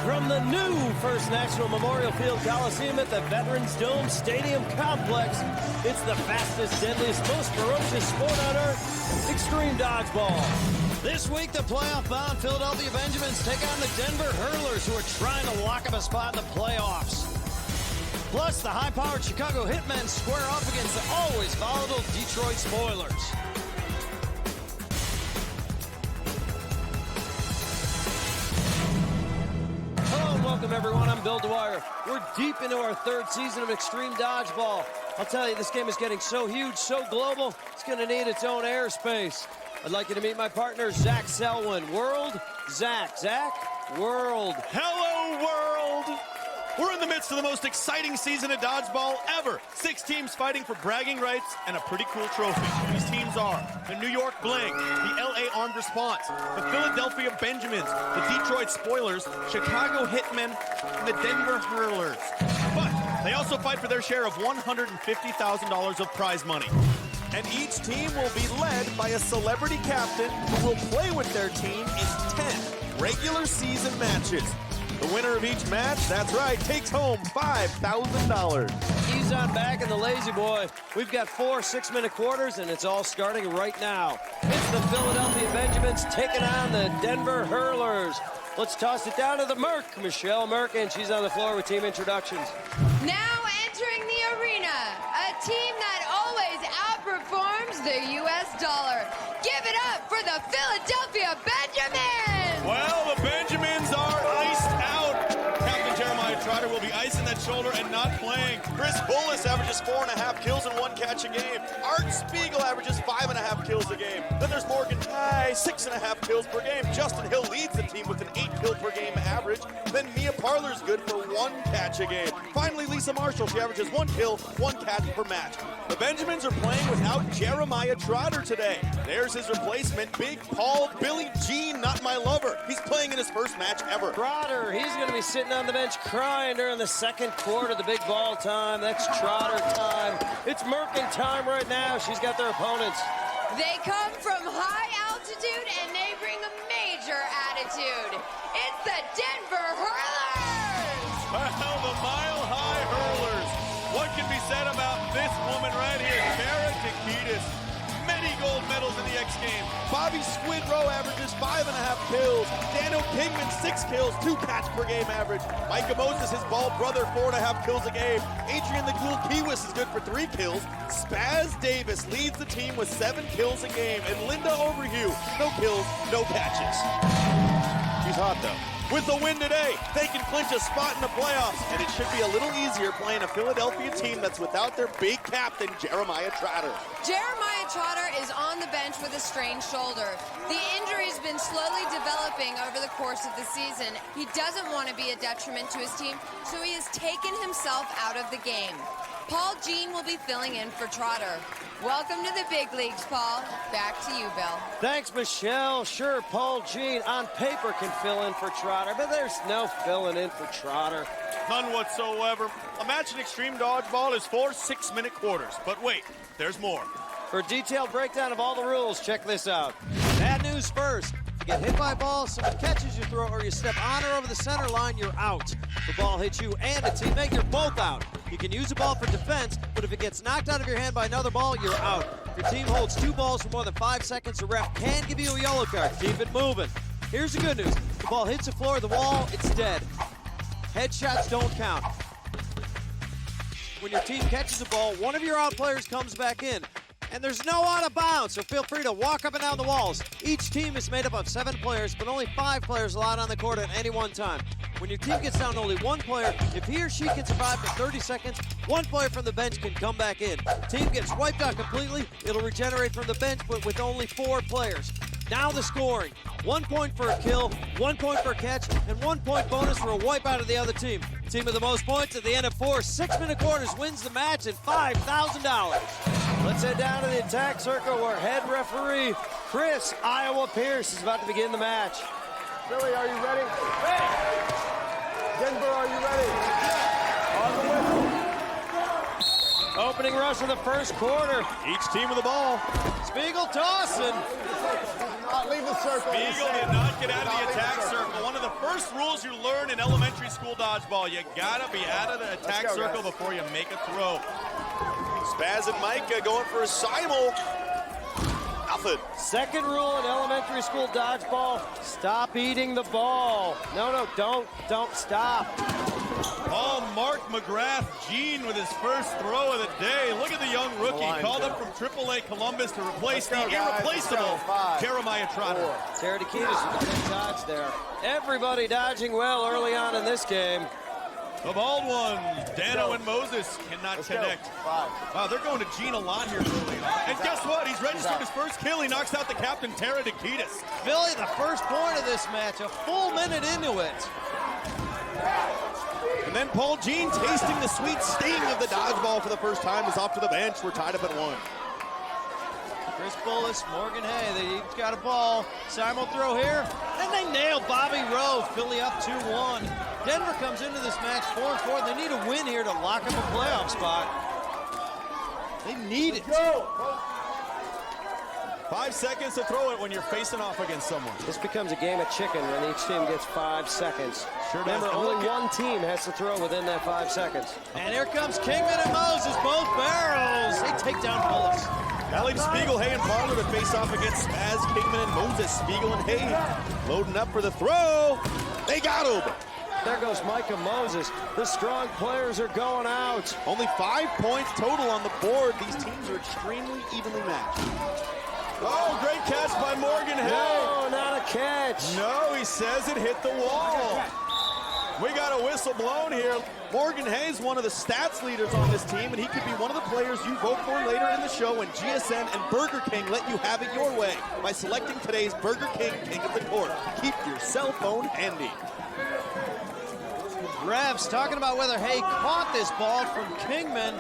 From the new First National Memorial Field Coliseum at the Veterans Dome Stadium Complex, it's the fastest, deadliest, most ferocious sport on earth, Extreme Dodgeball. This week, the playoff-bound Philadelphia Benjamins take on the Denver Hurlers, who are trying to lock up a spot in the playoffs. Plus, the high-powered Chicago Hitmen square up against the always volatile Detroit Spoilers. Welcome, everyone. I'm Bill Dwyer. We're deep into our third season of Extreme Dodgeball. I'll tell you, this game is getting so huge, so global, it's going to need its own airspace. I'd like you to meet my partner, Zach Selwyn. World, Zach. Zach, world. Hello, world. We're in the midst of the most exciting season of dodgeball ever. 6 teams fighting for bragging rights and a pretty cool trophy. These teams are the New York Bling, the LA Armed Response, the Philadelphia Benjamins, the Detroit Spoilers, Chicago Hitmen, and the Denver Hurlers. But they also fight for their share of $150,000 of prize money. And each team will be led by a celebrity captain who will play with their team in 10 regular season matches. The winner of each match, that's right, takes home $5,000. He's on back in the lazy boy. We've got 4 6-minute quarters, and it's all starting right now. It's the Philadelphia Benjamins taking on the Denver Hurlers. Let's toss it down to the Merc, Michelle Merc, and she's on the floor with team introductions. Now entering the arena, a team that always outperforms the U.S. dollar. Give it up for the Philadelphia Benjamins! Well, the Benjamins are iced out. Captain Jeremiah Trotter will be icing that shoulder and not playing. Chris Bullis averages 4.5 kills and 1 catch a game. Art Spiegel averages 5.5 kills a game. Then there's Morgan Ty, 6.5 kills per game. Justin Hill leads the team with an 8 kill per game average. Then Mia Parler's good for 1 catch a game. Finally, Lisa Marshall, she averages 1 kill, 1 catch per match. The Benjamins are playing without Jeremiah Trotter today. There's his replacement, Big Paul Billy Jean, not my lover. He's playing in his first match ever. Trotter, he's going to be sitting on the bench crying during the second quarter, the big ball time. That's Trotter time. It's Merkin time right now. She's got their opponents. They come from high altitude and they bring a major attitude. It's the Denver Hurlers! Well, the mile-high Hurlers. What can be said about this woman right here? Kara Takitis. Many gold medals in the X Games. Bobby Squid Row averages 5.5 kills. Daniel Kingman, 6 kills, 2 catch per game average. Micah Moses, his bald brother, 4.5 kills a game. Adrian the Ghoul Kiwis is good for 3 kills. Spaz Davis leads the team with 7 kills a game. And Linda Overhue, no kills, no catches. She's hot though. With the win today, they can clinch a spot in the playoffs, and it should be a little easier playing a Philadelphia team that's without their big captain, Jeremiah Trotter. Jeremiah Trotter is on the bench with a strained shoulder. The injury's been slowly developing over the course of the season. He doesn't want to be a detriment to his team, so he has taken himself out of the game. Paul Jean will be filling in for Trotter. Welcome to the big leagues, Paul. Back to you, Bill. Thanks, Michelle. Sure, Paul Jean on paper can fill in for Trotter, but there's no filling in for Trotter. None whatsoever. A match in Extreme Dodgeball is 4 6-minute quarters. But wait, there's more. For a detailed breakdown of all the rules, check this out. Bad news first. If you get hit by a ball, someone catches your throw, or you step on or over the center line, you're out. If the ball hits you and a teammate, you're both out. You can use the ball for defense, but if it gets knocked out of your hand by another ball, you're out. If your team holds 2 balls for more than 5 seconds, the ref can give you a yellow card. Keep it moving. Here's the good news. If the ball hits the floor of the wall, it's dead. Headshots don't count. When your team catches the ball, one of your out players comes back in. And there's no out of bounds, so feel free to walk up and down the walls. Each team is made up of 7 players, but only 5 players allowed on the court at any one time. When your team gets down to only 1 player, if he or she can survive for 30 seconds, 1 player from the bench can come back in. Team gets wiped out completely, it'll regenerate from the bench, but with only 4 players. Now the scoring. 1 point for a kill, 1 point for a catch, and 1 point bonus for a wipeout of the other team. Team with the most points at the end of 4 6-minute quarters wins the match at $5,000. Let's head down to the attack circle where head referee Chris Iowa Pierce is about to begin the match. Philly, are you ready? Ready! Denver, are you ready? On the whistle. Opening rush of the first quarter. Each team with the ball. Spiegel tossing. Leave the circle. Spiegel did not get out of the attack circle. One of the first rules you learn in elementary school dodgeball, you gotta be out of the attack circle before you make a throw. Spaz and Micah going for a simul. Nothing. Second rule in elementary school dodgeball, stop eating the ball. No, don't stop. Paul Mark McGrath, Gene with his first throw of the day. Look at the young rookie, called up from AAA Columbus to replace the irreplaceable Jeremiah Trotter. Terry DeKitis with the big dodge there. Everybody dodging well early on in this game. The bald ones, Dano and Moses, cannot connect. Wow, they're going to Gene a lot here early on. And guess what? He's registered his first kill. He knocks out the captain, Tara DeKitis. Philly, the first point of this match, a full minute into it. And then Paul Jean, tasting the sweet sting of the dodgeball for the first time, is off to the bench. We're tied up at 1. Chris Bullis, Morgan Hay, they each got a ball. Simul throw here, and they nail Bobby Rowe. Philly up 2-1. Denver comes into this match 4-4. They need a win here to lock up a playoff spot. They need it. 5 seconds to throw it when you're facing off against someone. This becomes a game of chicken when each team gets 5 seconds. Remember, only one team has to throw within that 5 seconds. And here comes Kingman and Moses, both barrels. They take down Bullis. That leaves Spiegel, Hay, and Parler to face off against Spaz, Kingman, and Moses. Spiegel and Hay loading up for the throw. They got him. There goes Micah Moses. The strong players are going out. Only 5 points total on the board. These teams are extremely evenly matched. Oh, great catch by Morgan Hay. No, not a catch. No, he says it hit the wall. We got a whistle blown here. Morgan Hay's one of the stats leaders on this team, and he could be one of the players you vote for later in the show when GSN and Burger King let you have it your way by selecting today's Burger King King of the Court. Keep your cell phone handy. Revs talking about whether Hay caught this ball from Kingman.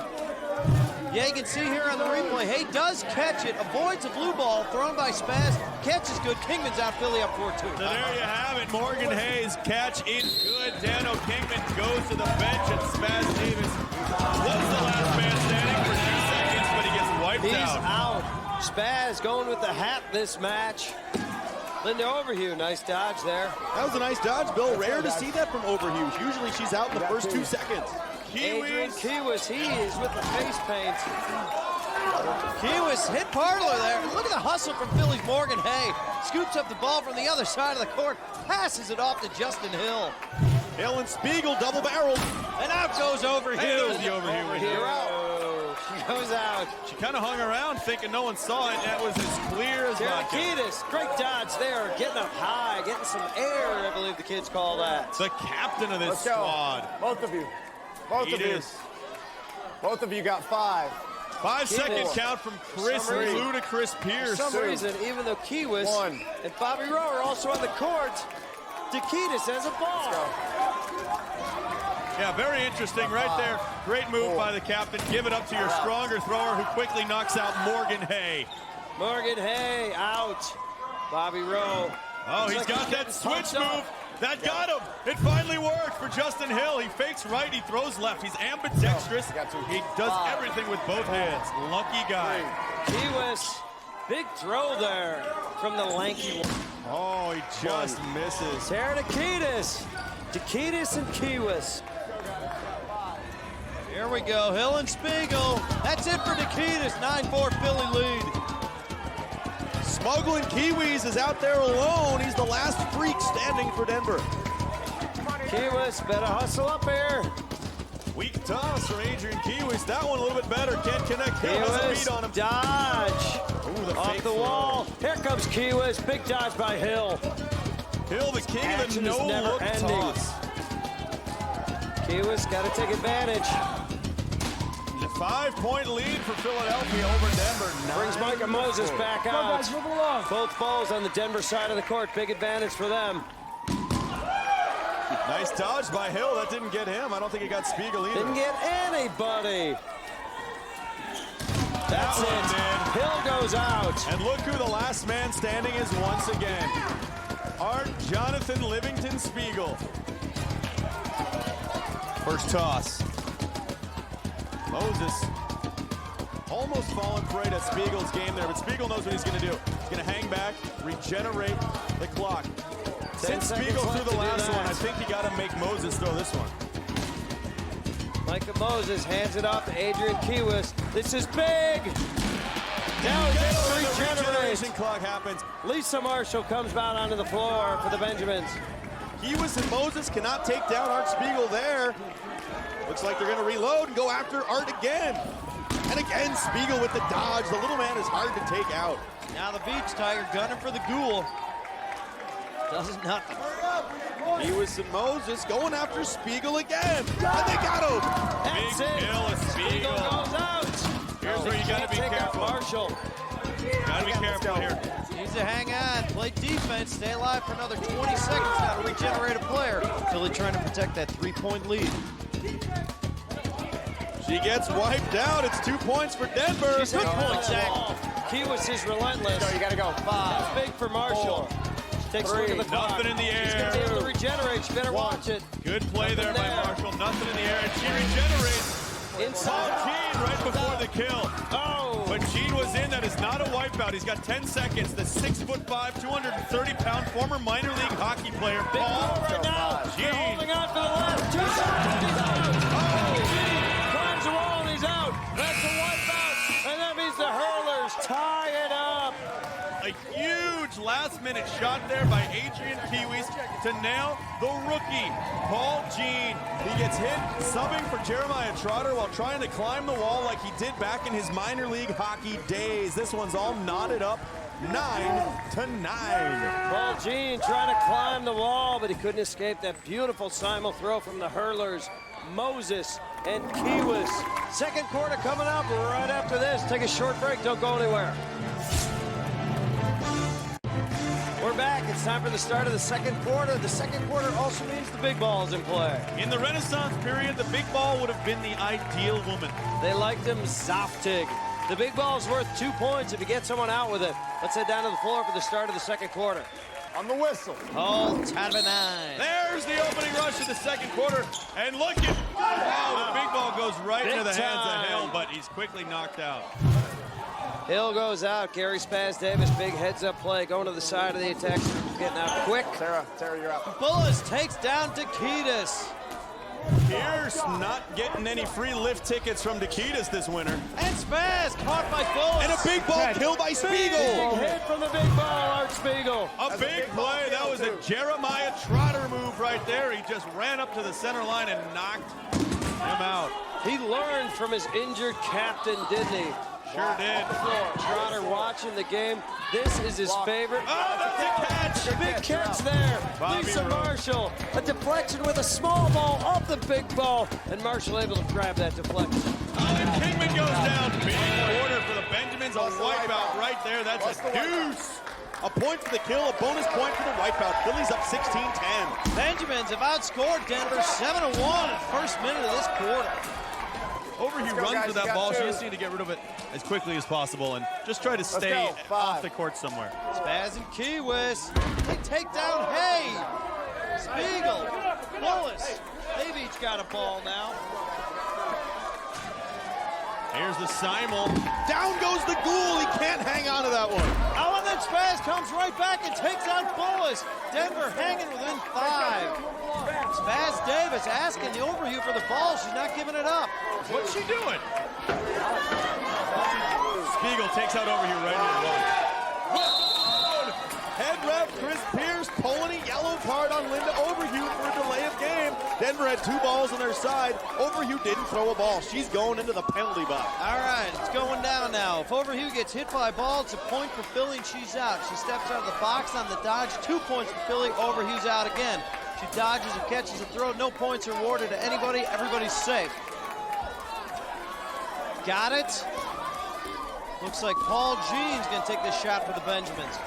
Yeah, you can see here on the replay, Hay does catch it, avoids a blue ball thrown by Spaz. Catch is good. Kingman's out, Philly up 4-2. So there you have it. Morgan Hay's catch in good. Dano Kingman goes to the bench, and Spaz Davis was the last man standing for 2 seconds, but he gets wiped He's out. out. Spaz going with the hat this match. Linda Overhue, nice dodge there. That was a nice dodge, Bill. Rare to see that from Overhue. Usually she's out in the first 2 seconds. Adrian Kiewis, he is with the face paint. Kiewis hit Parler there. Look at the hustle from Philly's Morgan Hay. Scoops up the ball from the other side of the court, passes it off to Justin Hill. Hill and Spiegel double barreled. And out goes Overhue. There's the Overhue. She goes out. She kind of hung around thinking no one saw it. That was as clear as vodka. Kiedis, great dodge there. Getting up high, getting some air, I believe the kids call that. The captain of this squad. Both of you. Both of you. Both of you got 5. 5 second count from Chris Ludacris Pierce. For some reason, even though Kiewis and Bobby Rowe are also on the court, DeKitis has a ball. Yeah, very interesting right there. Great move by the captain. Give it up to your stronger thrower who quickly knocks out Morgan Hay. Morgan Hay out. Bobby Rowe. Oh, he's got that switch move. That got him. It finally worked for Justin Hill. He fakes right, he throws left. He's ambidextrous. He does everything with both hands. Lucky guy. Kiewis, big throw there from the lanky one. Oh, he just misses. Tara DeKitis and Kiewis. Here we go, Hill and Spiegel. That's it for DeKitis, 9-4 Philly lead. Smuggling Kiwis is out there alone. He's the last freak standing for Denver. Kiewis, better hustle up here. Weak toss from Adrian Kiewis. That one a little bit better. Can't connect. Hill has a beat on him. Dodge. Ooh, off the wall. Here comes Kiewis. Big dodge by Hill. Hill, the king of the no-look toss. Kiewis got to take advantage. A 5-point lead for Philadelphia over Denver. Brings Micah Moses back out. Both balls on the Denver side of the court. Big advantage for them. Nice dodge by Hill. That didn't get him. I don't think it got Spiegel either. Didn't get anybody. That's it. Hill goes out. And look who the last man standing is once again. Art Jonathan Livingston Spiegel. First toss. Moses almost fallen prey to Spiegel's game there, but Spiegel knows what he's going to do. He's going to hang back, regenerate the clock. Since Spiegel threw the last one, I think you got to make Moses throw this one. Micah Moses hands it off to Adrian Kiewis. This is big. Now the regeneration clock happens. Lisa Marshall comes out onto the floor for the Benjamins. Kiewis and Moses cannot take down Art Spiegel there. Looks like they're going to reload and go after Art again. And again, Spiegel with the dodge. The little man is hard to take out. Now the Beach Tiger gunning for the Ghoul. Does nothing. Kiewis and Moses going after Spiegel again. And they got him. That's Big it. kill of Spiegel Spiegel. goes out. Here's where you got to be careful. Marshall. Got to be careful here. Needs to hang on, play defense, stay alive for another 20 seconds now to regenerate a player. Philly trying to protect that 3-point lead. She gets wiped out. It's 2 points for Denver. Good point, Zach. Kiewis is relentless. You gotta go. 5. Big for Marshall. Takes a look at the clock. Nothing in the She's going to be air. able to regenerate. She better watch it. Good play there by Marshall. Nothing in the air, and she regenerates. Paul Inside. Jean right before the kill. Oh. But Jean was in. That is not a wipeout. He's got 10 seconds. The 6'5", 230-pound former minor league hockey player, Big Paul ball right now. They're Jean. holding on for the last 2 seconds. He's out. Oh, Jean climbs the wall and he's out. That's a wipeout. And that means the Hurlers tie it up. A huge last-minute shot there by Adrian Kiewis to nail the rookie, Paul Jean. He gets hit subbing for Jeremiah Trotter while trying to climb the wall like he did back in his minor league hockey days. This one's all knotted up, 9-9. Paul Jean trying to climb the wall, but he couldn't escape that beautiful simul throw from the Hurlers. Moses and Kiewis. Second quarter coming up right after this. Take a short break. Don't go anywhere. We're back. It's time for the start of the second quarter. The second quarter also means the big ball is in play. In the Renaissance period, the big ball would have been the ideal woman. They liked him Zoftig. The big ball is worth 2 points if you get someone out with it. Let's head down to the floor for the start of the second quarter. On the whistle. Oh, time of 9. There's the opening rush of the second quarter. And look at, wow, the big ball goes right into the hands of Hill, but he's quickly knocked out. Hill goes out. Gary Spaz Davis, big heads-up play, going to the side of the attack. Getting out quick. Tara, you're up. Bullis takes down Takitas. Pierce not getting any free lift tickets from Takitas this winter. And Spaz caught by Bullis. And a big ball kill by Spiegel. Big hit from the big ball, Art Spiegel. A big play. That was a Jeremiah Trotter move right there. He just ran up to the center line and knocked him out. He learned from his injured captain, didn't he? Sure did. Trotter watching the game. This is his favorite. Oh, that's a catch. Big catch there. Bobby Lisa Rowe. Marshall. A deflection with a small ball off the big ball. And Marshall able to grab that deflection. Oh, and Kingman goes down. Big quarter for the Benjamins. A wipeout right there. That's a deuce. A point for the kill, a bonus point for the wipeout. Phillies up 16-10. Benjamins have outscored Denver 7-1 in the first minute of this quarter. Overview runs with that ball. She just need to get rid of it as quickly as possible and just try to stay off the court somewhere. Spaz and Kiewis. They take down Hay. Spiegel. Bullis. They've each got a ball now. Here's the simul. Down goes the Ghoul. He can't hang on to that one. Oh, and then Spaz comes right back and takes out Bullis. Denver hanging within 5. Spaz Davis asking the overview for the ball. She's not giving it up. What's she doing? Spiegel takes out Overview right into the wall. Head ref Chris Pierce pulling a yellow card on Linda Overview for a delay of game. Denver had 2 balls on their side. Overview didn't throw a ball. She's going into the penalty box. All right, it's going down now. If Overview gets hit by a ball, it's a point for Philly, and she's out. She steps out of the box on the dodge. 2 points for Philly. Overview's out again. She dodges or catches a throw. No points are awarded to anybody. Everybody's safe. Got it. Looks like Paul Jean's going to take this shot for the Benjamins.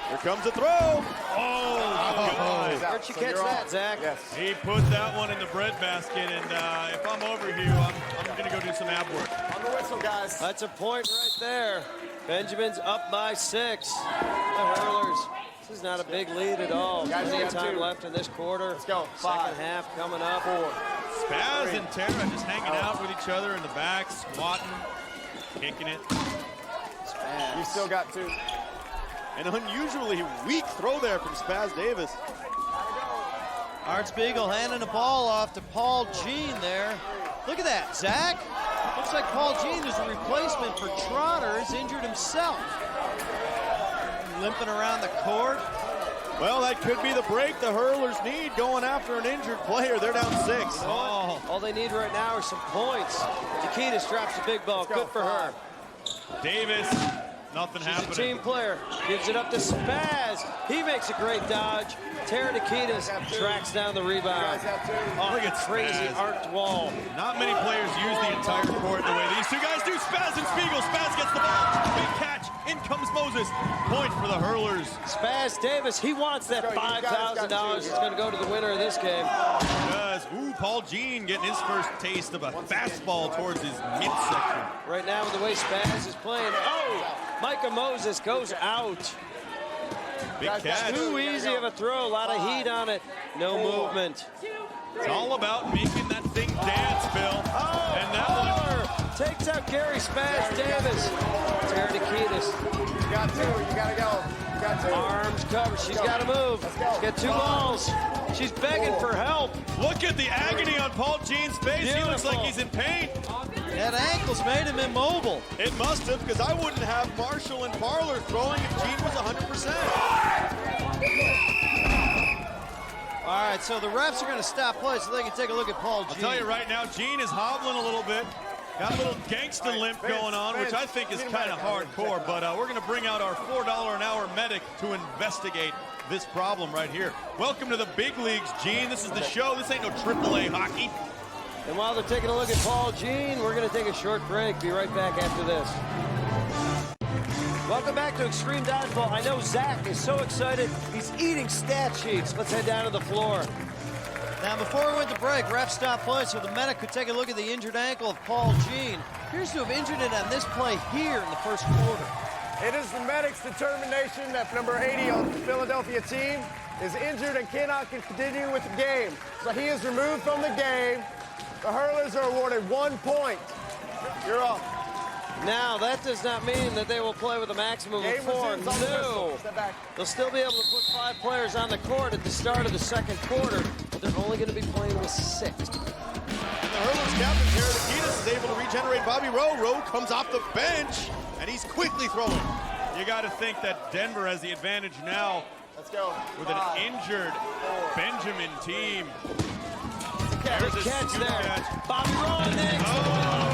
Here comes a throw. Oh, God. Where'd you catch that, Zach? Yes. He put that one in the breadbasket, and if I'm Overview, I'm going to go do some ab work. On the whistle, guys. That's a point right there. Benjamin's up by 6. The Hurlers. This is not a big lead at all. Guys, Plenty you of got time 2. left in this quarter. Let's go. 5. Second half coming up. 4. Spaz and Tara just hanging out with each other in the back, squatting, kicking it. Spaz. You still got 2. An unusually weak throw there from Spaz Davis. Art Spiegel handing the ball off to Paul Jean there. Look at that, Zach. Looks like Paul Jean is a replacement for Trotter, has injured himself. Limping around the court. Well, that could be the break the Hurlers need going after an injured player. They're down 6. All they need right now are some points. Takitas drops the big ball. Good for her. Davis, nothing She's happening. a team player. Gives it up to Spaz. He makes a great dodge. Tara Takitas tracks down the rebound. Oh, look at Crazy Spaz. arced wall. Not many players use the entire court the way these two guys do. Spaz and Spiegel. Spaz gets the ball. Big catch. In comes Moses. Point for the Hurlers. Spaz Davis, he wants that $5,000. It's going to go to the winner of this game. Does. Ooh, Paul Jean getting his first taste of a fastball towards his midsection. Right now with the way Spaz is playing. Oh, Micah Moses goes out. Big catch. Too easy of a throw, a lot of heat on it. No movement. It's all about making that thing dance, Bill. Oh, And that one takes out Gary Spaz Davis. Tara Takitas. You got 2. You got to go. You got 2. Arms covered. She's got to move. She's got 2 balls. She's begging for help. Look at the agony on Paul Jean's face. He looks Beautiful. like he's in pain. That ankle's made him immobile. It must have, because I wouldn't have Marshall and Parlor throwing if Jean was 100%. All right, so the refs are going to stop play so they can take a look at Paul Jean. I'll tell you right now, Jean is hobbling a little bit. Got a little gangsta limp going on, which I think is kind of hardcore, but we're going to bring out our $4 an hour medic to investigate this problem right here. Welcome to the big leagues, Jean. This is the show. This ain't no AAA hockey. And while they're taking a look at Paul Jean, we're going to take a short break. Be right back after this. Welcome back to Extreme Dodgeball. I know Zach is so excited. He's eating stat sheets. Let's head down to the floor. Now, before we went to break, refs stopped play so the medic could take a look at the injured ankle of Paul Jean. Appears to have injured it on this play here in the first quarter. It is the medic's determination that number 80 on the Philadelphia team is injured and cannot continue with the game. So he is removed from the game. The Hurlers are awarded 1 point. You're up. Now, that does not mean that they will play with a maximum of 4. resumes on the No. whistle. Step back. They'll still be able to put 5 players on the court at the start of the second quarter, but they're only going to be playing with 6. And the Hurlers captain, Tara Takitas, is able to regenerate Bobby Rowe. Rowe comes off the bench, and he's quickly throwing. You got to think that Denver has the advantage now. Let's go. With an injured Benjamin team. There's a catch there. Catch. Bobby Rowe next. Oh.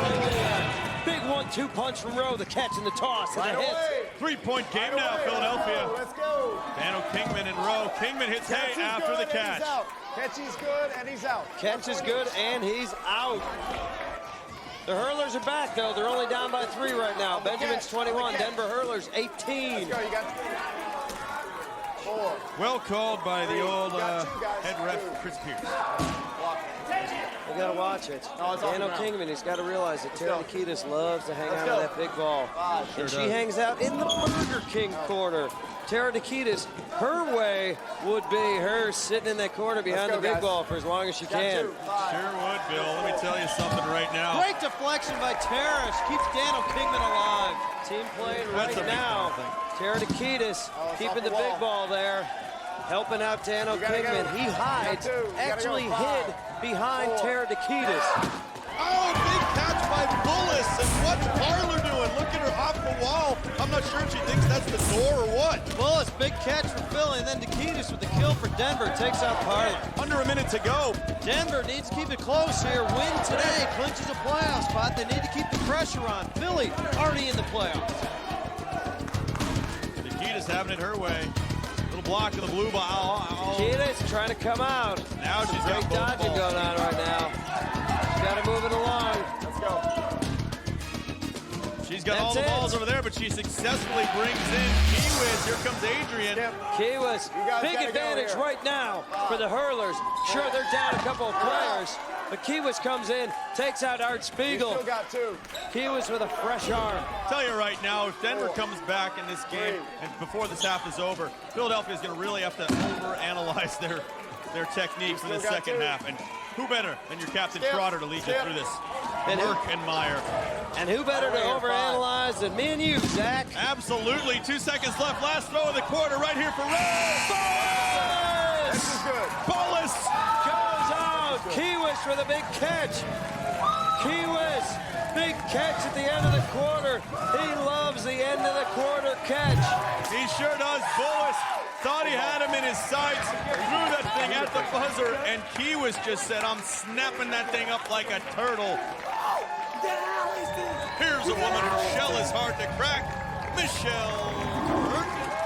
Big 1-2 punch from Rowe. The catch and the toss and the hit. 3-point game now, Philadelphia. Let's go. Dano Kingman and Rowe. Kingman hits hay after the catch. Catch is good, and he's out. Catch is good, and he's out. The Hurlers are back, though. They're only down by 3 right now. Benjamin's 21. Denver Hurlers 18. Let's go. You got 4. Well called by the old head ref, Chris Pierce. We got to watch it. Dano Kingman, he's got to realize that Tara Takitas loves to hang out on that big ball. And she hangs out in the Burger King corner. Tara Takitas, her way would be her sitting in that corner behind the big ball for as long as she can. Sure would, Bill. Let me tell you something right now. Great deflection by Tara. She keeps Dano Kingman alive. Team playing right now. Tara Takitas keeping the big ball there. Helping out Dano Kingman. He hides, actually hid behind Tara Takitas. Oh, big catch by Bullis. And what's Parlor doing? Look at her off the wall. I'm not sure if she thinks that's the door or what. Bullis, big catch for Philly, and then Takitas with the kill for Denver. Takes out Parlor. Under a minute to go. Denver needs to keep it close here. Win today, clinches a playoff spot. They need to keep the pressure on. Philly already in the playoffs. Takitas having it her way. Little block of the blue ball. Takitas trying to come out. Now she's got Great both dodging balls. going on right now. She's got to move it along. Let's go. She's got all the balls over there, but she successfully brings in Kiwis. Here comes Adrian. Kiwis, big advantage right now for the Hurlers. Sure, they're down a couple of players, but Kiwis comes in, takes out Art Spiegel. Still got 2. Kiwis with a fresh arm. Tell you right now, if Denver comes back in this game, and before this half is over, Philadelphia is going to really have to overanalyze their techniques in the second half. And Who better than your captain Trotter to lead you through this work and mire? And who better to overanalyze than me and you, Zach? Absolutely. 2 seconds left. Last throw of the quarter right here for Ray. This is good. Bolus Goes out. Kiewis with a big catch. Kiewis, big catch at the end of the quarter. He loves the end of the quarter catch. He sure does. Bolus thought he had him in his sights, threw that thing at the buzzer, and Kiewis just said, I'm snapping that thing up like a turtle. Here's a woman whose shell is hard to crack, Michelle.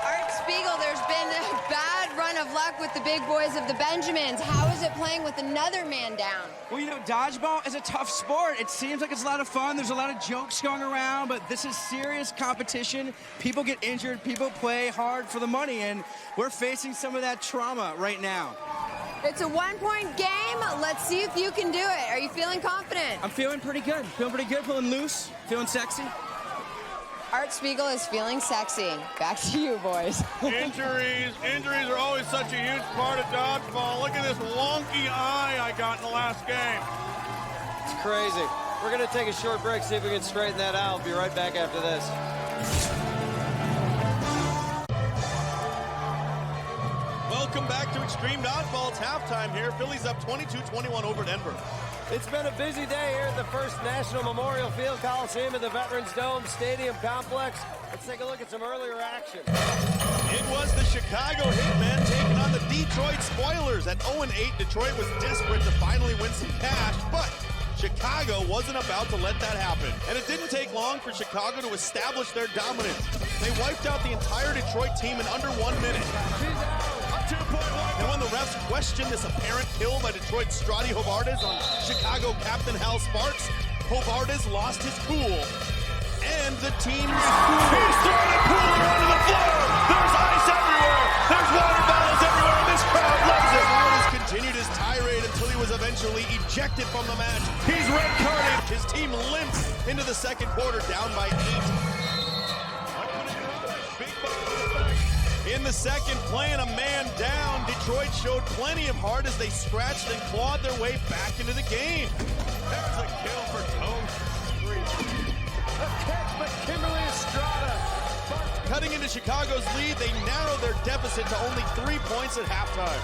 Art Spiegel, there's been a bad run of luck with the big boys of the Benjamins. How is it playing with another man down? Well, you know, dodgeball is a tough sport. It seems like it's a lot of fun. There's a lot of jokes going around, but this is serious competition. People get injured. People play hard for the money, and we're facing some of that trauma right now. It's a one-point game. Let's see if you can do it. Are you feeling confident? I'm feeling pretty good. Feeling loose, feeling sexy. Art Spiegel is feeling sexy. Back to you, boys. Injuries are always such a huge part of dodgeball. Look at this wonky eye I got in the last game. It's crazy. We're going to take a short break, see if we can straighten that out. We'll be right back after this. Welcome back to Extreme Dodgeball. It's halftime here. Phillies up 22-21 over Denver. It's been a busy day here at the First National Memorial Field Coliseum at the Veterans Dome Stadium Complex. Let's take a look at some earlier action. It was the Chicago Hitmen taking on the Detroit Spoilers. At 0-8, Detroit was desperate to finally win some cash, but Chicago wasn't about to let that happen. And it didn't take long for Chicago to establish their dominance. They wiped out the entire Detroit team in under 1 minute. And when the refs questioned this apparent kill by Detroit's Strati Hovardes on Chicago captain Hal Sparks, Hovardes lost his cool. And the team's he's throwing a cooler onto the floor. There's ice everywhere. There's water bottles everywhere, and this crowd loves it. Hovardes continued his tirade until he was eventually ejected from the match. He's red carded. His team limps into the second quarter, down by 8. In the second, playing a man down, Detroit showed plenty of heart as they scratched and clawed their way back into the game. There's a kill for Tone. A catch by Kimberly Estrada. Cutting into Chicago's lead, they narrowed their deficit to only 3 points at halftime.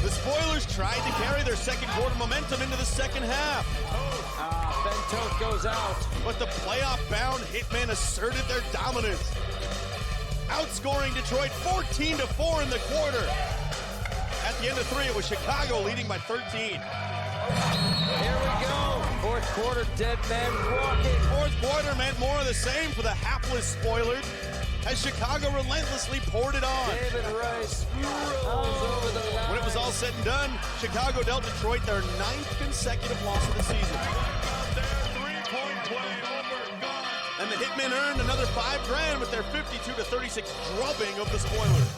The Spoilers tried to carry their second quarter momentum into the second half. Ben Toth goes out. But the playoff-bound Hitmen asserted their dominance, outscoring Detroit 14-4 in the quarter. At the end of 3, it was Chicago leading by 13. Here we go. Fourth quarter, dead man walking. Fourth quarter meant more of the same for the hapless Spoilers as Chicago relentlessly poured it on. David Rice rolls over the line. When it was all said and done, Chicago dealt Detroit their 9th consecutive loss of the season. And the Hitmen earned another $5,000 with their 52-36 drubbing of the Spoilers.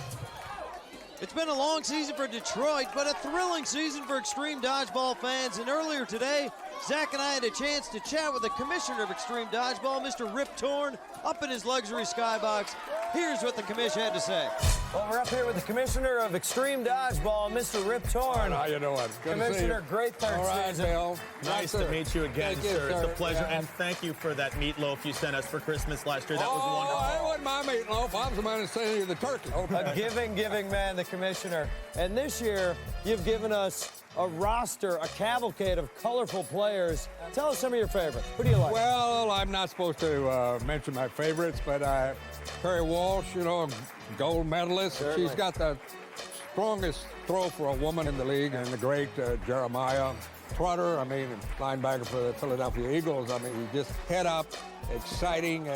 It's been a long season for Detroit, but a thrilling season for Extreme Dodgeball fans. And earlier today, Zach and I had a chance to chat with the commissioner of Extreme Dodgeball, Mr. Rip Torn, up in his luxury skybox. Here's what the commission had to say. Well, we're up here with the commissioner of Extreme Dodgeball, Mr. Rip Torn. How you doing? Good Commissioner, great third All right, season. Bill. Nice to meet you again, Thank you, sir. It's sir. a pleasure. Yeah. And thank you for that meatloaf you sent us for Christmas last year. That was wonderful. It wasn't my meatloaf. I was the man that sent you the turkey. A giving man, the commissioner. And this year, you've given us a roster, a cavalcade of colorful players. Tell us some of your favorites. Who do you like? Well, I'm not supposed to mention my favorites, but Perry Walsh, you know, gold medalist. Certainly. She's got the strongest throw for a woman in the league, and the great Jeremiah Trotter, I mean, linebacker for the Philadelphia Eagles. I mean, he just head up, exciting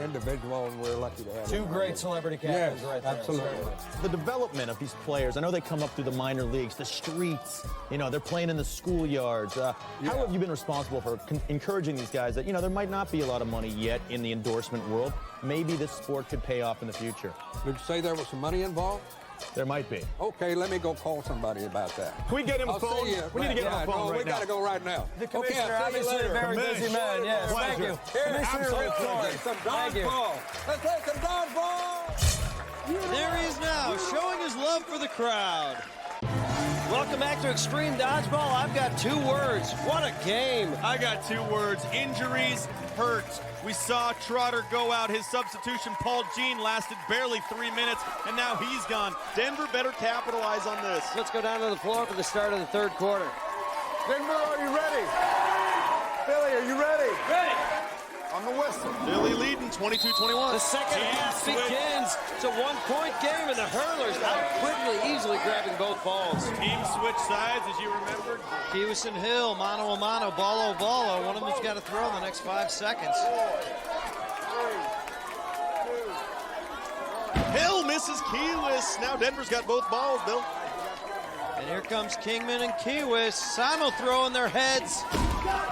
individual, and we're lucky to have Two him. great celebrity captains Yes, right there. absolutely. Certainly. The development of these players, I know they come up through the minor leagues, the streets, you know, they're playing in the schoolyards. How have you been responsible for encouraging these guys that, you know, there might not be a lot of money yet in the endorsement world? Maybe this sport could pay off in the future. Did you say there was some money involved? There might be. Okay, let me go call somebody about that. Can we get him a I'll phone? see you. We need to get him a phone no, right we now. got to go right now. The Okay, commissioner, I'll see you obviously a later. very busy man. Yes, thank you. Here, Commissioner Rip Torn. Some Thank you. dodgeball. Let's play some dodgeball. There he is now, showing his love for the crowd. Welcome back to Extreme Dodgeball. I've got 2 words. What a game. I got 2 words. Injuries hurt. We saw Trotter go out. His substitution, Paul Jean, lasted barely 3 minutes, and now he's gone. Denver better capitalize on this. Let's go down to the floor for the start of the 3rd quarter. Denver, are you ready? Philly, are you ready? Ready. On the whistle. Philly leading 22-21. The second half begins. It's a 1-point game, and the Hurlers out quickly, easily grabbing both balls. Team switch sides, as you remembered. Kiewis and Hill, mano a mano, ballo ballo. One of them's got to throw in the next 5 seconds. Hill misses Kiewis. Now Denver's got both balls, Bill. And here comes Kingman and Kiewis. Simul throwing their heads.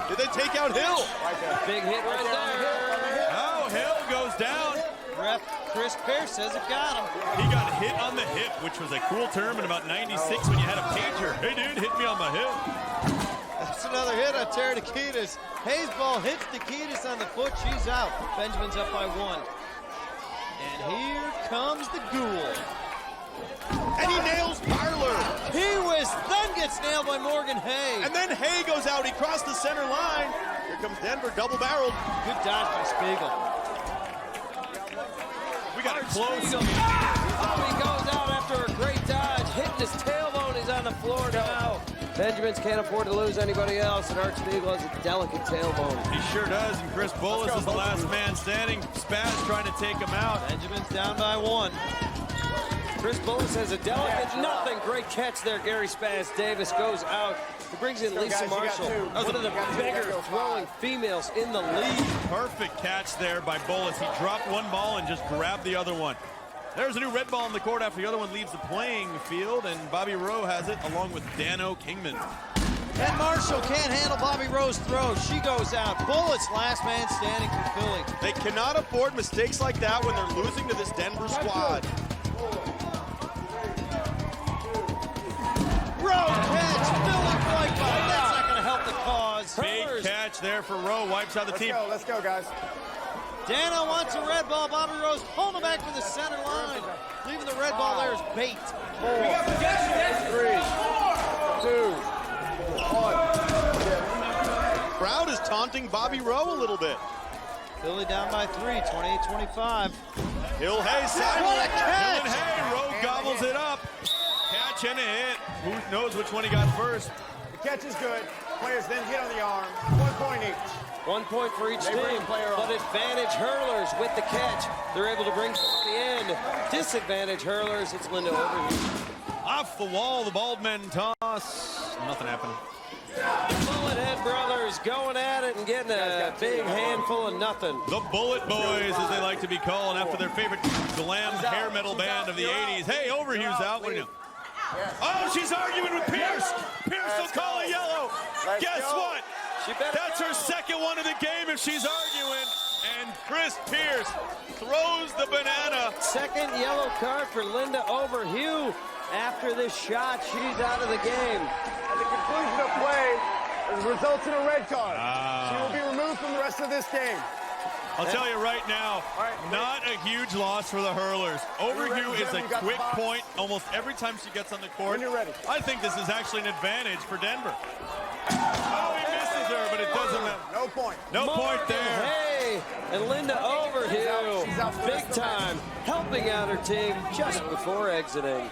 Did they take out Hill? Big hit right there. Oh, Hill goes down. Ref Chris Pierce says it got him. He got hit on the hip, which was a cool term in about 96 when you had a pager. Hey, dude, hit me on my hip. That's another hit on Terry Nikitas. Hayes' ball hits Nikitas on the foot. She's out. Benjamin's up by 1. And here comes the Ghoul. And he nails Parler. Kiewis then gets nailed by Morgan Hay. And then Hay goes out. He crossed the center line. Here comes Denver, double-barreled. Good dodge by Spiegel. We got it close. Oh, he goes out after a great dodge, hitting his tailbone. He's on the floor now. Benjamins can't afford to lose anybody else, and Art Spiegel has a delicate tailbone. He sure does, and Chris Bullis is the last man standing. Spaz trying to take him out. Benjamin's down by 1. Chris Bullis has a delicate nothing. Great catch there, Gary Spaz. Davis goes out. He brings in Lisa Marshall, one of the bigger throwing females in the league. Perfect catch there by Bullis. He dropped one ball and just grabbed the other one. There's a new red ball in the court after the other one leaves the playing field, and Bobby Rowe has it along with Dano Kingman. And Marshall can't handle Bobby Rowe's throw. She goes out. Bullets, last man standing for Philly. They cannot afford mistakes like that when they're losing to this Denver squad. Rowe catch, Philly right by. That's not going to help the cause. Big catch there for Rowe, wipes out the team. Let's go, guys. Dano wants a red ball. Bobby Rowe's pulling it back to the center line. Leaving the red ball there as bait. 4, 3, 2, 1. Crowd is taunting Bobby Rowe a little bit. Philly down by 3, 28-25. Hill Hay, side. What a catch! Hill Hay, Rowe gobbles it up. Catch and a hit. Who knows which one he got first? The catch is good. Players then hit on the arm. 1 point each. 1 point for each They bring team, player but on. advantage Hurlers with the catch. They're able to bring to the end. Disadvantage Hurlers. It's Linda Overheat. Off the wall, the bald men toss. Nothing happened. The Bullethead brothers going at it and getting a big handful of nothing. The Bullet Boys, as they like to be called, after their favorite glam hair metal band of the 80s. Hey, Overhue's out. What do you know? Oh, she's arguing with Pierce. Pierce will call a yellow. Guess what? That's her second one of the game if she's arguing. And Chris Pierce throws the banana. Second yellow card for Linda Overhue. After this shot, she's out of the game. At the conclusion of play, it results in a red card. She will be removed from the rest of this game. I'll tell you right now, not a huge loss for the Hurlers. Overhue is a quick point almost every time she gets on the court. When you're ready. I think this is actually an advantage for Denver. Oh, he misses her, but it doesn't matter. No point. No point there. Hey, and Linda Overhue, She's out for the big rest of the time, helping out her team just before exiting.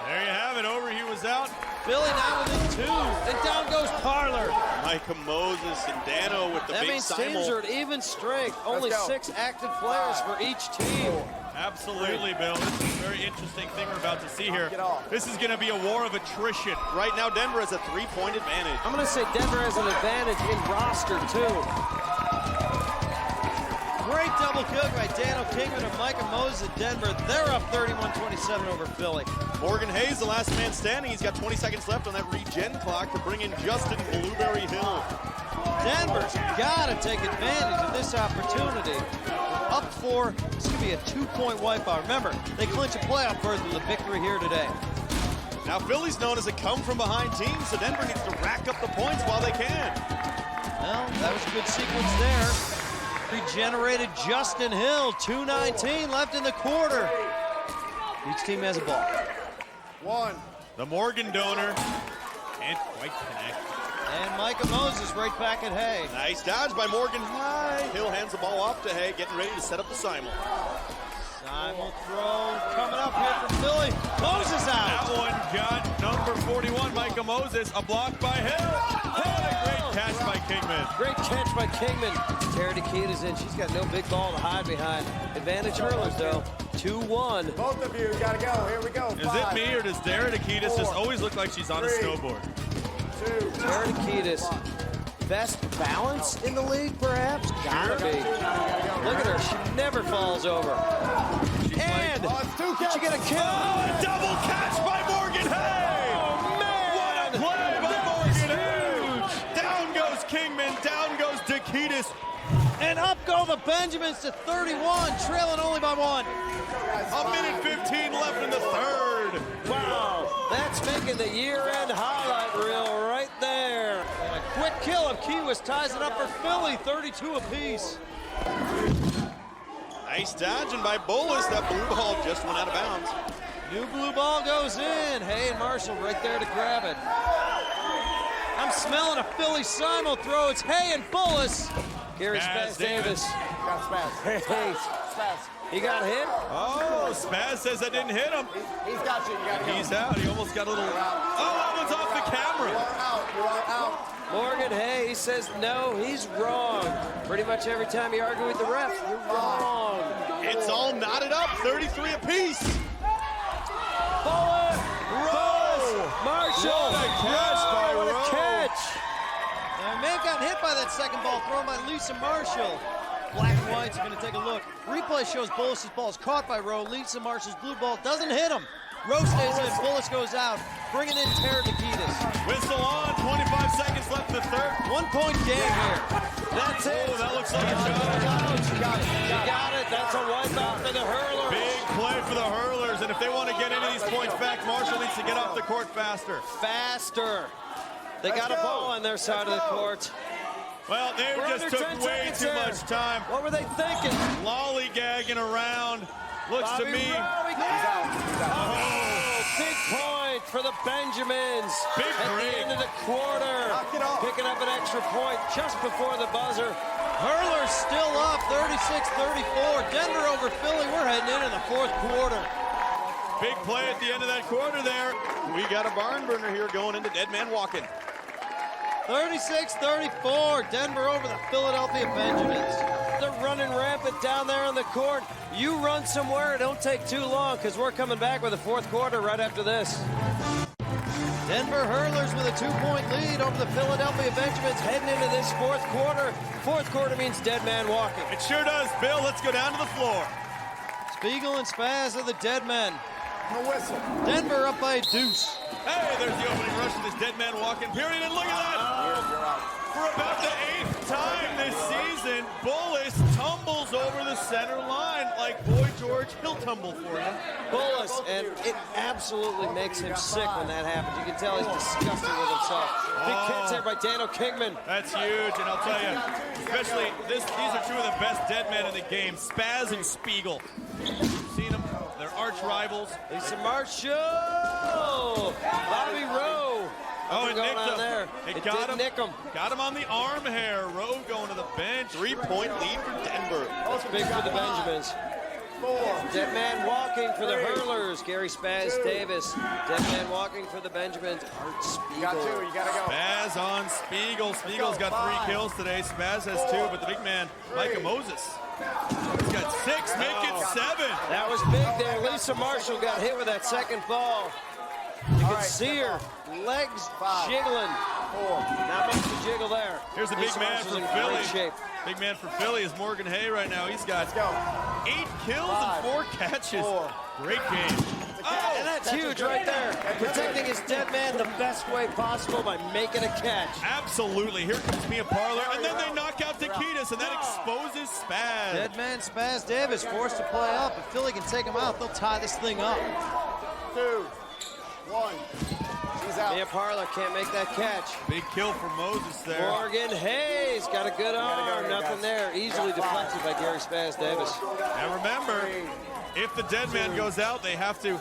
There you have it. Overhue was out. Philly now within 2. And down goes Parler. Micah Moses and Dano with the That big means simul. teams are at even strength. Only go. 6 active players for each team. Absolutely, Bill. This is a very interesting thing we're about to see here. Get off. This is going to be a war of attrition. Right now, Denver has a 3-point advantage. I'm going to say Denver has an advantage in roster, too. Great double kill by Dano Kingman and Micah Moses at Denver. They're up 31-27 over Philly. Morgan Hayes, the last man standing. He's got 20 seconds left on that regen clock to bring in Justin Blueberry Hill. Denver's got to take advantage of this opportunity. Up 4, this could be a 2-point wipeout. Remember, they clinch a playoff berth with a victory here today. Now, Philly's known as a come-from-behind team, so Denver needs to rack up the points while they can. Well, that was a good sequence there. Regenerated Justin Hill, 2:19 left in the quarter. Each team has a ball. 1. The Morgan donor can't quite connect. And Micah Moses right back at Hay. Nice dodge by Morgan High. Hill hands the ball off to Hay, getting ready to set up the simul. Simul throw coming up here from Philly. Moses out. That one got number 41, Micah Moses. A block by Hill. And a great catch by Kingman. Great catch by Kingman. Tara Nikita's in. She's got no big ball to hide behind. Advantage Hurlers, though. 2-1. Both of you got to go. Here we go. Is it me or does Tara Nikitas just always look like she's on a snowboard? 2. Tara Nikitas. Best balance in the league, perhaps? Gotta be. Look at her. She never falls over. And did she get a kill? Oh, a double catch by Morgan Hay! Oh, man! What a play by Morgan Hay! Down goes Kingman, down goes Nikitas. And up go the Benjamins to 31, trailing only by 1. A minute 15 left in the third. Wow, that's making the year-end highlight reel right there. And a quick kill of Kiewis ties it up for Philly, 32 apiece. Nice dodging by Bolus. That blue ball just went out of bounds. New blue ball goes in. Hay and Marshall right there to grab it. I'm smelling a Philly simul throw. It's Hay and Bullis. Gary Spaz Davis. Got Spaz. Hey, Spaz. he got hit? Oh, Spaz says I didn't hit him. He's got you. You got to go. He's out. He almost got a little... Oh, that one's off the camera. You are out. You are out. Morgan Hay, he says no, he's wrong. Pretty much every time you argue with the ref, you're wrong. It's all knotted up. 33 apiece. Bullet! Rowe! Marshall! What a catch by What a Rowe. catch! And may have gotten hit by that second ball thrown by Lisa Marshall. Black and white's going to take a look. Replay shows Bullis' ball is caught by Rowe. Lisa Marshall's blue ball doesn't hit him. Rowe stays in, Bullis goes out, bringing in Tara Nikitas. Whistle on. 25 seconds left in the third. 1 point game here. That's it! Oh, that looks like a shot. She got it. That's a wipeout for the Hurlers. Big play for the Hurlers, and if they want to get any of these points back, Marshall needs to get off the court faster. Faster. They got a ball on their side of the court. Well, they We're just under took 10 way seconds too there. much time. What were they thinking? Lollygagging around. Looks to me. Oh, big point for the Benjamins. Big at break. the end of the quarter. Knock it off. Picking up an extra point just before the buzzer. Hurlers still up, 36-34. Denver over Philly. We're heading into the fourth quarter. Big play at the end of that quarter there. We got a barn burner here going into dead man walking. 36-34. Denver over the Philadelphia Benjamins. They're running rampant down there on the court. You run somewhere, it don't take too long because we're coming back with the fourth quarter right after this. Denver Hurlers with a 2-point lead over the Philadelphia Benjamins heading into this fourth quarter. Fourth quarter means dead man walking. It sure does, Bill. Let's go down to the floor. Spiegel and Spaz are the dead men. No whistle. Denver up by a deuce. Hey, there's the opening rush of this dead man walking period, and look at that! For about the 8th time this season, Bullis tumbles over the center line like Boy George. He'll tumble for you. Bullis, and it absolutely makes him sick when that happens. You can tell he's disgusted with himself. Big catch there by Daniel Kingman. That's huge, and I'll tell you, especially these are two of the best dead men in the game, Spaz and Spiegel. You've seen them, they're arch rivals. Lisa Marshall! Bobby Rowe. Oh, it going nicked on him. there. It got him. Nick him. Got him on the arm hair. Rowe going to the bench. 3-point lead for Denver. That's big for the Benjamins. 4. Dead man walking for the Hurlers. Gary Spaz Davis. Dead man walking for the Benjamins. Art Spiegel. You got 2. You got to go. Spaz on Spiegel. Spiegel's got 3 kills today. Spaz has 2, but the big man, Micah Moses, he's got 6, make it 7. That was big there. Lisa Marshall got hit with that second ball. You can see her legs jiggling. 4. Not much to jiggle there. Here's the big Lisa man Marshall's from in Philly. great shape. Big man for Philly is Morgan Hay right now. He's got Let's go. 8 kills 5, and 4 catches. 4. Great game. Oh, and that's huge right there. Protecting his dead man the best way possible by making a catch. Absolutely. Here comes Mia Parler, and then they knock out Nikitas, and that exposes Spaz. Dead man Spaz Davis forced to play up. If Philly can take him out, they'll tie this thing up. 2, 1. He's out. Mia Parler can't make that catch. Big kill for Moses there. Morgan Hayes got a good arm. Nothing there. Easily deflected by Gary Spaz Davis. And remember, if the dead man goes out, they have to...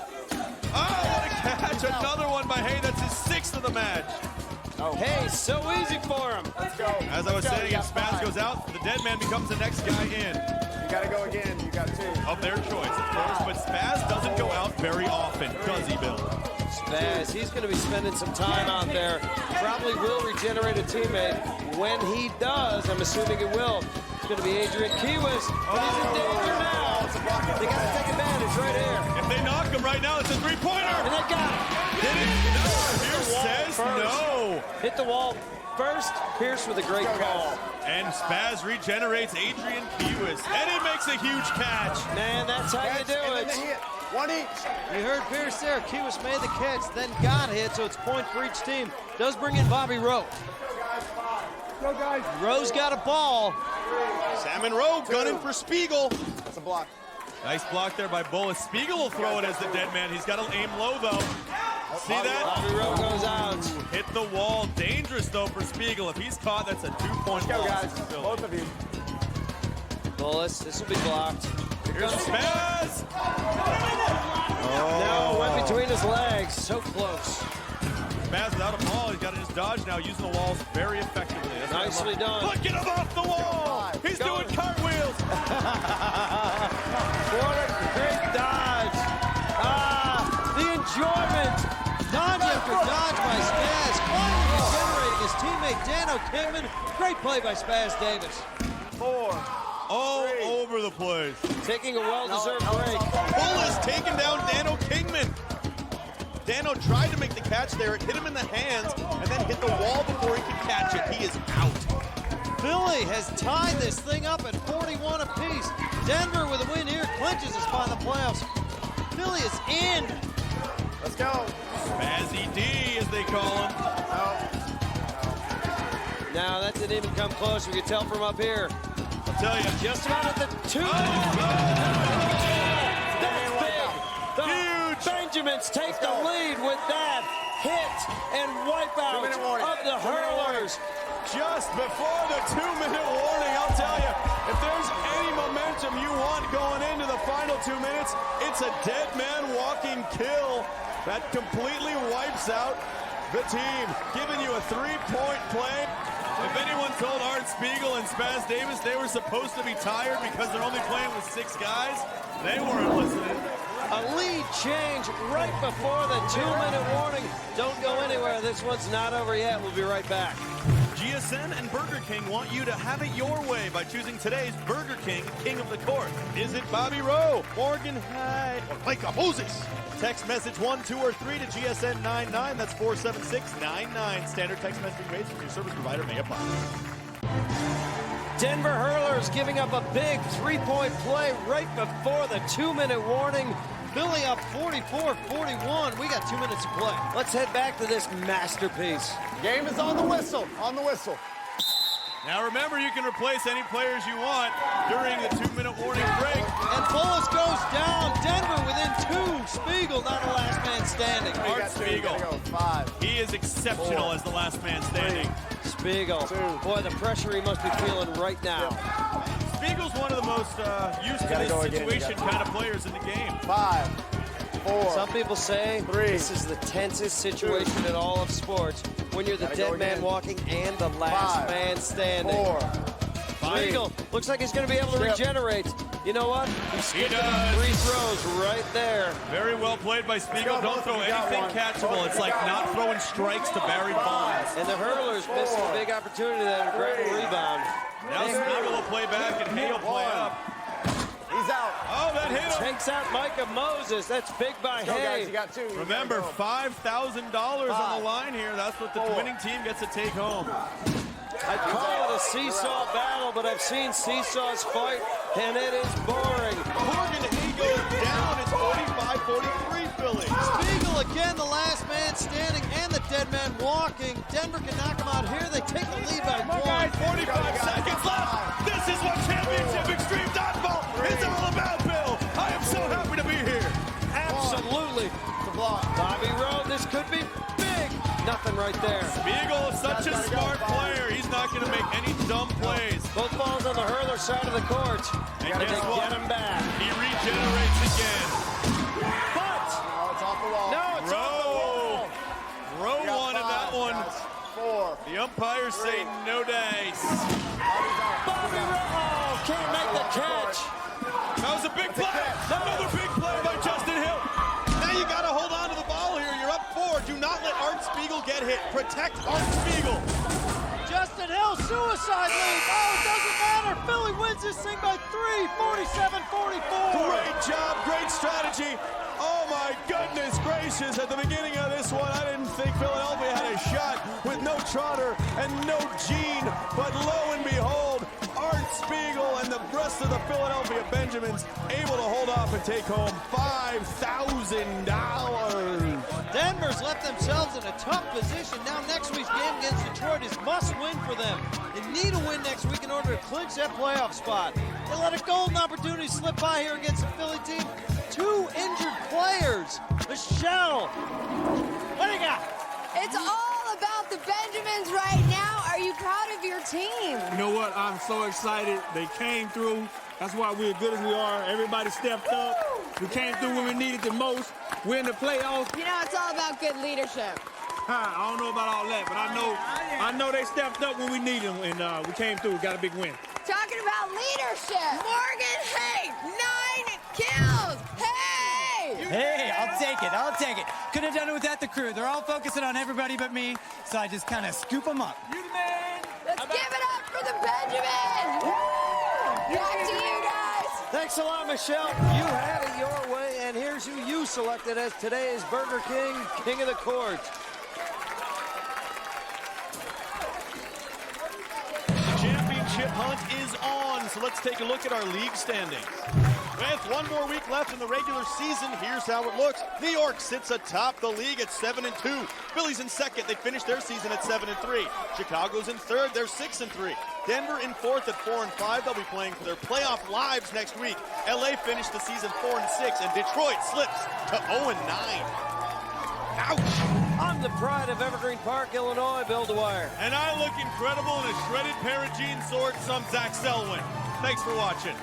Oh, what a catch! Another one by Hayes. That's his 6th of the match. Hayes, so easy for him. Let's go. As I was saying, if Spaz goes out, the dead man becomes the next guy in. You got to go again. You got 2. Of their choice, of course. But Spaz doesn't go out very often, does he, Bill? Spaz, he's going to be spending some time out there. Probably will regenerate a teammate. When he does, I'm assuming it will, it's going to be Adrian Kiewis. But he's in danger now. They got to take advantage right here. If they knock him right now, it's a 3-pointer. And they got it. Did it? No. Pierce says no. Hit the wall first. Pierce with a great call. And Spaz regenerates Adrian Kiewis. And he makes a huge catch. Man, that's how you do And it. then the hit. 1 each. You heard Pierce there. Kiewis made the catch, then got hit, so it's point for each team. Does bring in Bobby Rowe. Go, guys. Rowe's got a ball. Salmon Rowe gunning for Spiegel. That's a block. Nice block there by Bullis. Spiegel will throw it as the dead man. He's got to aim low, though. See that? Bobby Rowe goes out. Hit the wall. Dangerous, though, for Spiegel. If he's caught, that's a 2-point Go, loss. guys. Both of you. Bullis, this will be blocked. Here's Spaz. No, went between his legs. So close. Spaz without a ball. He's got to just dodge now, using the walls very effectively. That's Nicely done. Look at him off the wall. He's doing cartwheels. What a great dodge. The enjoyment. Dodge after dodge by Spaz. Finally regenerating his teammate Dano Kingman. Great play by Spaz Davis. 4. All over the place. Taking a well-deserved break. Bullis taking down Dano Kingman. Dano tried to make the catch there. It hit him in the hands and then hit the wall before he could catch it. He is out. Philly has tied this thing up at 41 apiece. Denver with a win here clinches his spot in the playoffs. Philly is in. Let's go. Spazzy D, as they call him. Now, that didn't even come close. We could tell from up here. I'll tell you. Just about at the 2. That's big. The Benjamins take the lead with that hit and wipeout of the Hurlers. Just before the 2-minute warning, I'll tell you, if there's any momentum you want going into the final 2 minutes, it's a dead man walking kill that completely wipes out the team, giving you a 3-point play. If anyone told Art Spiegel and Spaz Davis they were supposed to be tired because they're only playing with 6 guys, they weren't listening. A lead change right before the 2-minute warning. Don't go anywhere. This one's not over yet. We'll be right back. GSN and Burger King want you to have it your way by choosing today's Burger King King of the Court. Is it Bobby Rowe, Morgan Hyde, or Micah Moses? Text message 1, 2, or 3 to GSN 99. That's 47699. Standard text messaging rates from your service provider may apply. Denver Hurlers giving up a big 3-point play right before the 2-minute warning. Philly up 44-41. We got 2 minutes to play. Let's head back to this masterpiece. Game is on the whistle. On the whistle. Now remember, you can replace any players you want during the 2-minute warning break. And Bullis goes down. Denver within 2. Spiegel, not a last man standing. Art Spiegel. Go. 5. He is exceptional 4. as the last man standing. Spiegel. 2. Boy, the pressure he must be feeling right now. Spiegel's one of the most used to this situation kind of players in the game. 5. 4. Some people say 3. this is the tensest situation in all of sports when you're the dead man walking and the last 5. man standing. 4. Spiegel looks like he's going to be able to regenerate. You know what? He's skipping does. 3 throws right there. Very well played by Spiegel. Let's go, Don't throw both of you got anything one. catchable. It's like not throwing strikes to Barry Bonds. And the Hurlers missed a big opportunity there to grab a rebound. Now Spiegel will play back and he'll play up. He's out. Oh, that hit him. Takes out Micah Moses. That's big by Go, guys. Hay. You got 2. You Remember, gotta $5,000 on the line here. That's what the 4. winning team gets to take home. I call it a seesaw battle, but I've seen seesaws fight, and it is boring. Morgan Hay goes down. It's 45-43 Philly. Spiegel again, the last man standing and the dead man walking. Denver can knock him out here. They take the lead by 1. 45 seconds left. This is what championship Extreme Dodgeball is all about, Bill. I am so happy to be here. Absolutely. The block. Bobby Rowe, this could be big. right there. Spiegel is such a smart player. He's not going to make any dumb plays. Both balls on the Hurler side of the court. And Gotta guess what? get him back. He regenerates again. But Oh, it's off the wall. no, it's off the wall. Row wanted that one. Guys. 4. The umpires say no dice. Bobby Rowe can't make the catch. That was a big play. Another big play by Justin Hill. Now you got to hold on to the ball here. You're up 4. Do not let Art Spiegel get hit. Protect Art Spiegel. Justin Hill, suicide lead. Oh, it doesn't matter. Philly wins this thing by 3, 47-44. Great job. Great strategy. Oh, my goodness gracious. At the beginning of this one, I didn't think Philadelphia had a shot with no Trotter and no Gene. But lo and behold, Art Spiegel and the rest of the Philadelphia Benjamins able to hold off and take home $5,000. Denver's left themselves in a tough position. Now next week's game against Detroit is must win for them. They need a win next week in order to clinch that playoff spot. They let a golden opportunity slip by here against the Philly team. 2 injured players. Michelle, what do you got? It's all about the Benjamins right now. Are you proud of your team? You know what? I'm so excited. They came through. That's why we're good as we are. Everybody stepped up. We came through when we needed the most. We're in the playoffs. You know, it's all about good leadership. I don't know about all that, but I know they stepped up when we needed them, and we came through. Got a big win. Talking about leadership. Morgan Hay, 9 kills. Hey! Hey, I'll take it. Could have done it without the crew. They're all focusing on everybody but me, so I just kind of scoop them up. Let's give it up for the Benjamins. Back to you guys. Thanks a lot, Michelle. You had it your way, and here's who you selected as today's Burger King King of the Court. The championship hunt is on, so let's take a look at our league standings. With one more week left in the regular season, here's how it looks. New York sits atop the league at 7-2. Philly's in second. They finished their season at 7-3. Chicago's in third. They're 6-3. Denver in fourth at 4-5. They'll be playing for their playoff lives next week. LA finished the season 4-6, and Detroit slips to 0-9. Ouch! I'm the pride of Evergreen Park, Illinois, Bill Dwyer. And I look incredible in a shredded pair of jean shorts. I'm Zach Selwyn. Thanks for watching.